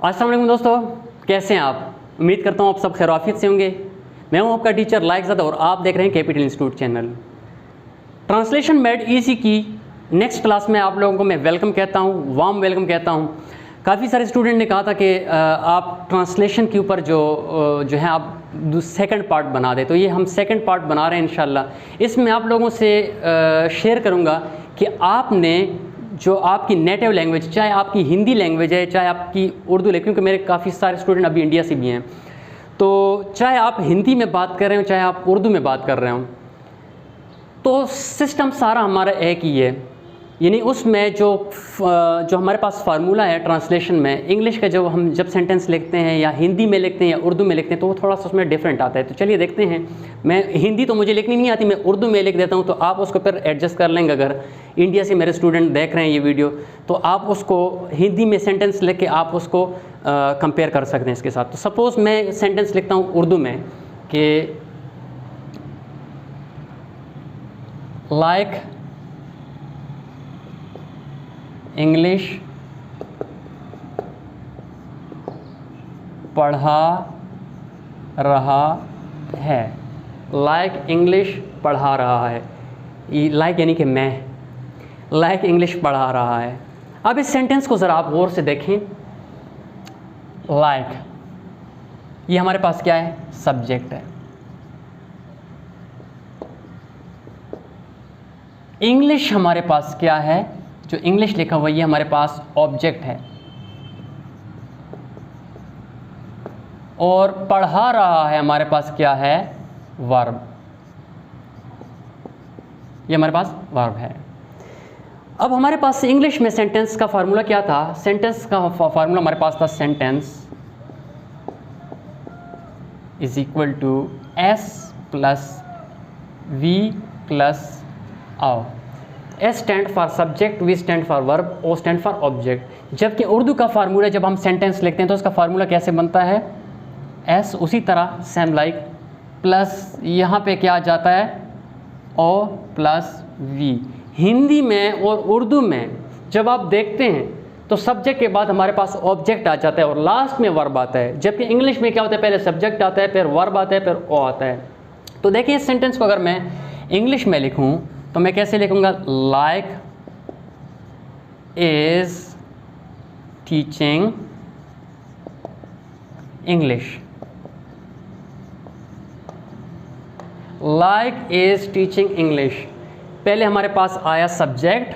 अस्सलाम वालेकुम दोस्तों, कैसे हैं आप? उम्मीद करता हूँ आप सब खैरियत से होंगे। मैं हूँ आपका टीचर लाइकज़ादा और आप देख रहे हैं capital institute channel. Translation made easy की नेक्स्ट क्लास में आप लोगों को मैं वेलकम कहता हूँ, वार्म वेलकम कहता हूँ। काफ़ी सारे स्टूडेंट ने कहा था कि आप ट्रांसलेशन के ऊपर जो है आप सेकंड पार्ट बना दें, तो ये हम सेकंड पार्ट बना रहे हैं इंशाल्लाह। इसमें आप लोगों से शेयर करूँगा कि आपने जो आपकी नेटिव लैंग्वेज, चाहे आपकी हिंदी लैंग्वेज है, चाहे आपकी उर्दू लैंग्वेज, क्योंकि मेरे काफ़ी सारे स्टूडेंट अभी इंडिया से भी हैं, तो चाहे आप हिंदी में बात कर रहे हो चाहे आप उर्दू में बात कर रहे हो, तो सिस्टम सारा हमारा एक ही है। यानी उसमें जो हमारे पास फार्मूला है ट्रांसलेशन में, इंग्लिश का जब सेंटेंस लिखते हैं या हिंदी में लिखते हैं या उर्दू में लिखते हैं, तो वो थोड़ा सा उसमें डिफरेंट आता है। तो चलिए देखते हैं। मैं हिंदी तो मुझे लिखनी नहीं आती, मैं उर्दू में लिख देता हूँ, तो आप उसको फिर एडजस्ट कर लेंगे। अगर इंडिया से मेरे स्टूडेंट देख रहे हैं ये वीडियो, तो आप उसको हिंदी में सेंटेंस लिख के आप उसको कंपेयर कर सकते हैं इसके साथ। तो सपोज़ मैं सेंटेंस लिखता हूँ उर्दू में कि लाइक इंग्लिश पढ़ा रहा है। लाइक इंग्लिश पढ़ा रहा है, लाइक यानी कि मैं लाइक इंग्लिश पढ़ा रहा है। अब इस सेंटेंस को ज़रा आप गौर से देखें। लाइक ये हमारे पास क्या है? सब्जेक्ट है। इंग्लिश हमारे पास क्या है? जो इंग्लिश लिखा हुआ है ये हमारे पास ऑब्जेक्ट है। और पढ़ा रहा है हमारे पास क्या है? वर्ब। ये हमारे पास वर्ब है। अब हमारे पास इंग्लिश में सेंटेंस का फार्मूला क्या था? सेंटेंस का फार्मूला हमारे पास था sentence is equal to S plus V plus O. S stand for subject, V stand for verb, O stand for object. जबकि उर्दू का फार्मूला जब हम सेंटेंस लिखते हैं तो उसका फार्मूला कैसे बनता है? एस उसी तरह सेम लाइक प्लस यहाँ पे क्या आ जाता है? O plus we. हिंदी में और उर्दू में जब आप देखते हैं तो सब्जेक्ट के बाद हमारे पास ऑब्जेक्ट आ जाता है और लास्ट में वर्ब आता है। जबकि इंग्लिश में क्या होता है? पहले सब्जेक्ट आता है, फिर वर्ब आता है, फिर ओ आता है। तो देखिए इस सेंटेंस को अगर मैं इंग्लिश में लिखूँ तो मैं कैसे लिखूँगा? Like is teaching English. Like is teaching English. पहले हमारे पास आया सब्जेक्ट,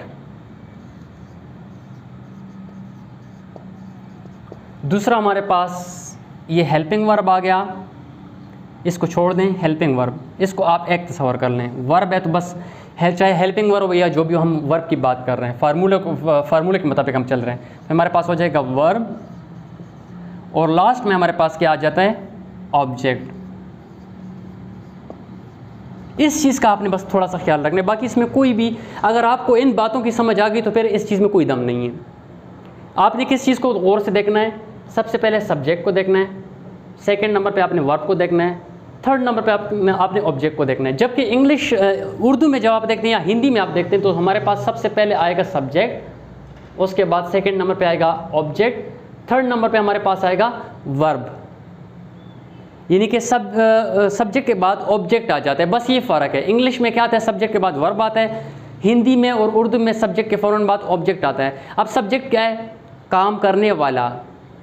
दूसरा हमारे पास ये हेल्पिंग वर्ब आ गया। इसको छोड़ दें, हेल्पिंग वर्ब, इसको आप एक तस्वर कर लें। वर्ब है तो बस है, चाहे हेल्पिंग वर्ब या जो भी हम वर्ब की बात कर रहे हैं, फार्मूले के मुताबिक हम चल रहे हैं, तो हमारे पास हो जाएगा वर्ब और लास्ट में हमारे पास क्या आ जाता है? ऑब्जेक्ट। इस चीज़ का आपने बस थोड़ा सा ख्याल रखना है। बाकी इसमें कोई भी, अगर आपको इन बातों की समझ आ गई तो फिर इस चीज़ में कोई दम नहीं है। आपने किस चीज़ को गौर से देखना है? सबसे पहले सब्जेक्ट को देखना है, सेकंड नंबर पे आपने वर्ब को देखना है, थर्ड नंबर पे आपने ऑब्जेक्ट को देखना है। जबकि इंग्लिश उर्दू में जब आप देखते हैं या हिंदी में आप देखते हैं तो हमारे पास सबसे पहले आएगा सब्जेक्ट, उसके बाद सेकंड नंबर पे आएगा ऑब्जेक्ट, थर्ड नंबर पे हमारे पास आएगा वर्ब। यानी कि सब्जेक्ट के बाद ऑब्जेक्ट आ जाता है। बस ये फ़र्क है। इंग्लिश में क्या आता है? सब्जेक्ट के बाद वर्ब आता है। हिंदी में और उर्दू में सब्जेक्ट के फ़ौरन बाद ऑब्जेक्ट आता है। अब सब्जेक्ट क्या है? काम करने वाला।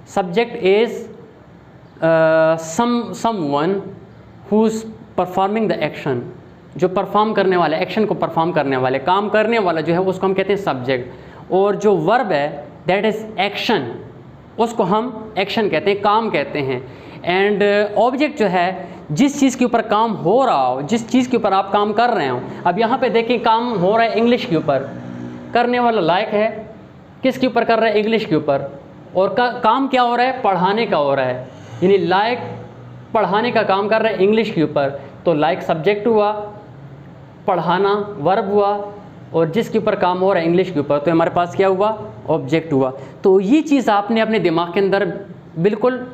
Subject is someone who's performing the action. जो परफॉर्म करने वाला, एक्शन को परफॉर्म करने वाले, काम करने वाला जो है उसको हम कहते हैं सब्जेक्ट। और जो वर्ब है दैट इज़ एक्शन, उसको हम एक्शन कहते हैं, काम कहते हैं। एंड ऑब्जेक्ट जो है जिस चीज़ के ऊपर काम हो रहा हो, जिस चीज़ के ऊपर आप काम कर रहे हो। अब यहाँ पे देखें काम हो रहा है इंग्लिश के ऊपर, करने वाला लाइक है, किसके ऊपर कर रहा है? इंग्लिश के ऊपर। और काम क्या हो रहा है? पढ़ाने का हो रहा है। यानी लाइक पढ़ाने का काम कर रहा है इंग्लिश के ऊपर, तो लाइक सब्जेक्ट हुआ, पढ़ाना वर्ब हुआ, और जिसके ऊपर काम हो रहा है इंग्लिश के ऊपर, तो हमारे पास क्या हुआ? ऑब्जेक्ट हुआ। तो ये चीज़ आपने अपने दिमाग के अंदर बिल्कुल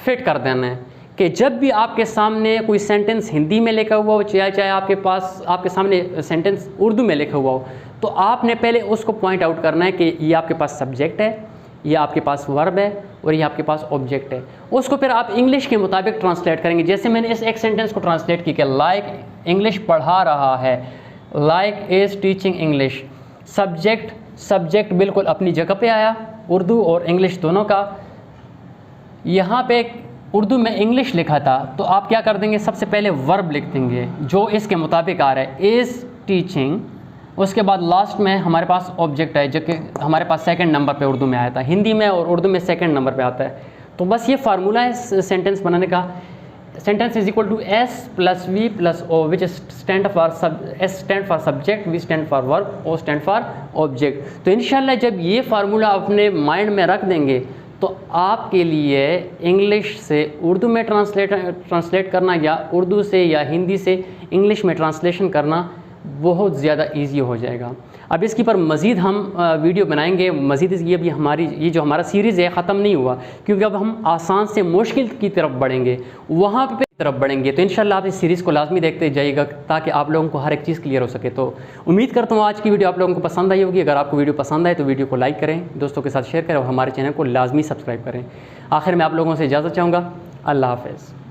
फिट कर देना है कि जब भी आपके सामने कोई सेंटेंस हिंदी में लिखा हुआ हो, चाहे आपके सामने सेंटेंस उर्दू में लिखा हुआ हो, तो आपने पहले उसको पॉइंट आउट करना है कि ये आपके पास सब्जेक्ट है, ये आपके पास वर्ब है, और ये आपके पास ऑब्जेक्ट है। उसको फिर आप इंग्लिश के मुताबिक ट्रांसलेट करेंगे। जैसे मैंने इस एक सेंटेंस को ट्रांसलेट किया, लाइक इंग्लिश पढ़ा रहा है, like is teaching English. Subject बिल्कुल अपनी जगह पे आया, उर्दू और इंग्लिश दोनों का। यहाँ पे उर्दू में इंग्लिश लिखा था, तो आप क्या कर देंगे, सबसे पहले वर्ब लिख देंगे जो इसके मुताबिक आ रहा है, इज़ टीचिंग। उसके बाद लास्ट में हमारे पास ऑब्जेक्ट है जो कि हमारे पास सेकंड नंबर पे उर्दू में आया था, हिंदी में और उर्दू में सेकंड नंबर पे आता है। तो बस ये फार्मूला है सेंटेंस बनाने का। Sentence is equal to S plus V plus O, which stand for S stand for subject, V stand for verb, O stand for object. तो इंशाल्लाह जब ये फार्मूला अपने माइंड में रख देंगे तो आपके लिए इंग्लिश से उर्दू में ट्रांसलेट करना या उर्दू से या हिंदी से इंग्लिश में ट्रांसलेशन करना बहुत ज़्यादा इजी हो जाएगा। अब इसके पर मज़ीद हम वीडियो बनाएंगे, मज़ीद ये भी ये जो हमारा सीरीज़ है ख़त्म नहीं हुआ, क्योंकि अब हम आसान से मुश्किल की तरफ बढ़ेंगे, वहाँ पे तरफ बढ़ेंगे। तो इंशाल्लाह आप इस सीरीज़ को लाजमी देखते जाइएगा ताकि आप लोगों को हर एक चीज़ क्लियर हो सके। तो उम्मीद करता हूँ आज की वीडियो आप लोगों को पसंद आई होगी। अगर आपको वीडियो पसंद आए तो वीडियो को लाइक करें, दोस्तों के साथ शेयर करें और हमारे चैनल को लाजमी सब्सक्राइब करें। आखिर में आप लोगों से इजाज़त चाहूँगा। अल्लाह हाफ़िज़।